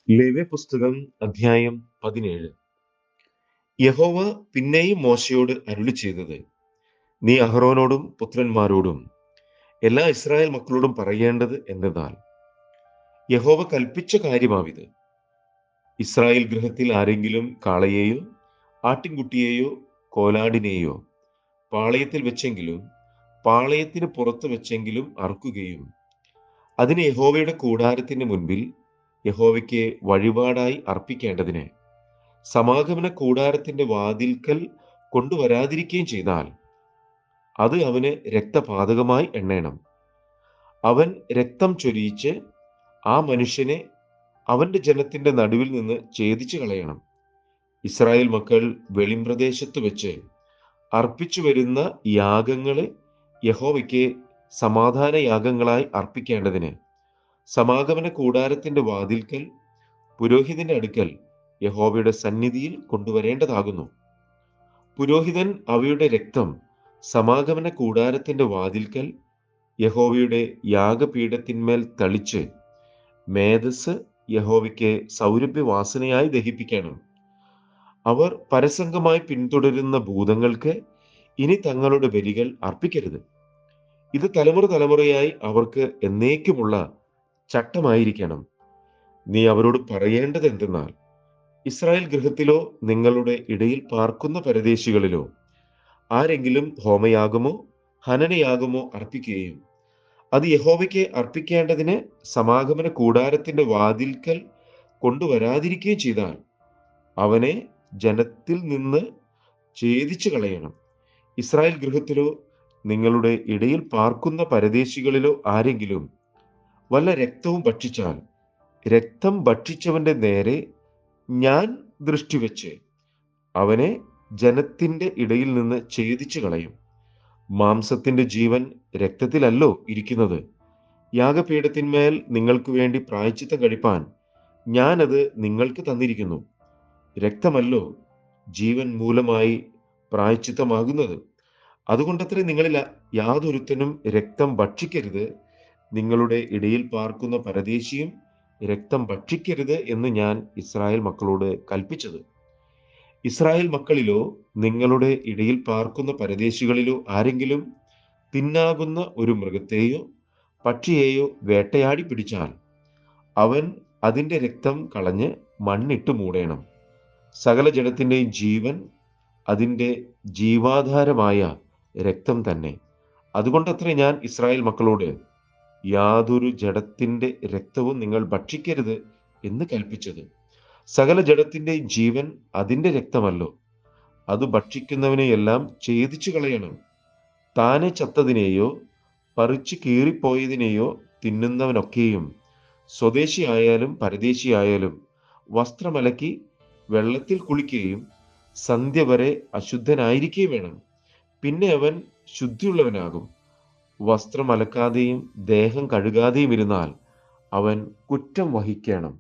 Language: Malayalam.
ലേവ്യ പുസ്തകം അധ്യായം 17. യഹോവ പിന്നെയും മോശയോട് അരുളി ചെയ്തത്, നീ അഹ്റോനോടും പുത്രന്മാരോടും എല്ലാ ഇസ്രായേൽ മക്കളോടും പറയേണ്ടത് എന്തെന്നാൽ, യഹോവ കൽപ്പിച്ച കാര്യമാവിത്. ഇസ്രായേൽ ഗൃഹത്തിൽ ആരെങ്കിലും കാളയെയോ ആട്ടിൻകുട്ടിയെയോ കോലാടിനെയോ പാളയത്തിൽ വെച്ചെങ്കിലും പാളയത്തിന് പുറത്ത് വെച്ചെങ്കിലും അറുക്കുകയും അതിന് യഹോവയുടെ കൂടാരത്തിന് മുൻപിൽ യഹോവയ്ക്ക് വഴിപാടായി അർപ്പിക്കേണ്ടതിന് സമാഗമന കൂടാരത്തിന്റെ വാതിൽക്കൽ കൊണ്ടുവരാതിരിക്കുകയും ചെയ്താൽ അത് അവന് രക്തപാതകമായി എണ്ണേണം. അവൻ രക്തം ചൊരിയിച്ച് ആ മനുഷ്യനെ അവന്റെ ജനത്തിന്റെ നടുവിൽ നിന്ന് ഛേദിച്ചു കളയണം. ഇസ്രായേൽ മക്കൾ വെളിമ്പ്രദേശത്ത് വെച്ച് അർപ്പിച്ചു വരുന്ന യാഗങ്ങളെ യഹോവയ്ക്ക് സമാധാന യാഗങ്ങളായി അർപ്പിക്കേണ്ടതിന് സമാഗമന കൂടാരത്തിന്റെ വാതിൽക്കൽ പുരോഹിതന്റെ അടുക്കൽ യഹോവയുടെ സന്നിധിയിൽ കൊണ്ടുവരേണ്ടതാകുന്നു. പുരോഹിതൻ അവയുടെ രക്തം സമാഗമന കൂടാരത്തിന്റെ വാതിൽക്കൽ യഹോവയുടെ യാഗപീഠത്തിന്മേൽ തളിച്ച് മേധസ് യഹോവയ്ക്ക് സൗരഭ്യവാസനയായി ദഹിപ്പിക്കണം. അവർ പരസംഗമായി പിന്തുടരുന്ന ഭൂതങ്ങൾക്ക് ഇനി തങ്ങളുടെ ബലികൾ അർപ്പിക്കരുത്. ഇത് തലമുറ തലമുറയായി അവർക്ക് എന്നേക്കുമുള്ള ചട്ടമായിരിക്കണം. നീ അവരോട് പറയേണ്ടത് എന്തെന്നാൽ, ഇസ്രായേൽ ഗൃഹത്തിലോ നിങ്ങളുടെ ഇടയിൽ പാർക്കുന്ന പരദേശികളിലോ ആരെങ്കിലും ഹോമയാഗമോ ഹനനയാഗമോ അർപ്പിക്കുകയും അത് യഹോവയ്ക്ക് അർപ്പിക്കേണ്ടതിന് സമാഗമന കൂടാരത്തിന്റെ വാതിൽക്കൽ കൊണ്ടുവരാതിരിക്കുകയും ചെയ്താൽ അവനെ ജനത്തിൽ നിന്ന് ഛേദിച്ചു കളയണം. ഇസ്രായേൽ ഗൃഹത്തിലോ നിങ്ങളുടെ ഇടയിൽ പാർക്കുന്ന പരദേശികളിലോ ആരെങ്കിലും വല്ല രക്തവും ഭക്ഷിച്ചാൽ രക്തം ഭക്ഷിച്ചവന്റെ നേരെ ഞാൻ ദൃഷ്ടിവെച്ച് അവനെ ജനത്തിന്റെ ഇടയിൽ നിന്ന് ഛേദിച്ചു കളയും. മാംസത്തിന്റെ ജീവൻ രക്തത്തിലല്ലോ ഇരിക്കുന്നത്. യാഗപീഠത്തിന്മേൽ നിങ്ങൾക്ക് വേണ്ടി പ്രായശ്ചിത്തം കഴിപ്പാൻ ഞാനത് നിങ്ങൾക്ക് തന്നിരിക്കുന്നു. രക്തമല്ലോ ജീവൻ മൂലമായി പ്രായശ്ചിത്തമാകുന്നത്. അതുകൊണ്ടത്രേ നിങ്ങളിൽ യാതൊരുത്തനും രക്തം ഭക്ഷിക്കരുത്, നിങ്ങളുടെ ഇടയിൽ പാർക്കുന്ന പരദേശിയും രക്തം ഭക്ഷിക്കരുത് എന്ന് ഞാൻ ഇസ്രായേൽ മക്കളോട് കൽപ്പിച്ചത്. ഇസ്രായേൽ മക്കളിലോ നിങ്ങളുടെ ഇടയിൽ പാർക്കുന്ന പരദേശികളിലോ ആരെങ്കിലും തിന്നാകുന്ന ഒരു മൃഗത്തെയോ പക്ഷിയെയോ വേട്ടയാടി പിടിച്ചാൽ അവൻ അതിൻ്റെ രക്തം കളഞ്ഞ് മണ്ണിട്ട് മൂടേണം. സകല ജഡത്തിൻ്റെയും ജീവൻ അതിൻ്റെ ജീവാധാരമായ രക്തം തന്നെ. അതുകൊണ്ടത്രേ ഞാൻ ഇസ്രായേൽ മക്കളോട് യാതൊരു ജഡത്തിൻ്റെ രക്തവും നിങ്ങൾ ഭക്ഷിക്കരുത് എന്ന് കൽപ്പിച്ചത്. സകല ജഡത്തിൻ്റെയും ജീവൻ അതിൻ്റെ രക്തമല്ലോ. അത് ഭക്ഷിക്കുന്നവനെയെല്ലാം ഛേദിച്ചു കളയണം. താനെ ചത്തതിനെയോ പറിച്ചു കീറിപ്പോയതിനെയോ തിന്നുന്നവനൊക്കെയും സ്വദേശിയായാലും പരദേശിയായാലും വസ്ത്രമലക്കി വെള്ളത്തിൽ കുളിക്കുകയും സന്ധ്യ വരെ അശുദ്ധനായിരിക്കുകയും വേണം. പിന്നെ അവൻ ശുദ്ധിയുള്ളവനാകും. വസ്ത്രം അലക്കാതെയും ദേഹം കഴുകാതെയും ഇരുന്നാൽ അവൻ കുറ്റം വഹിക്കണം.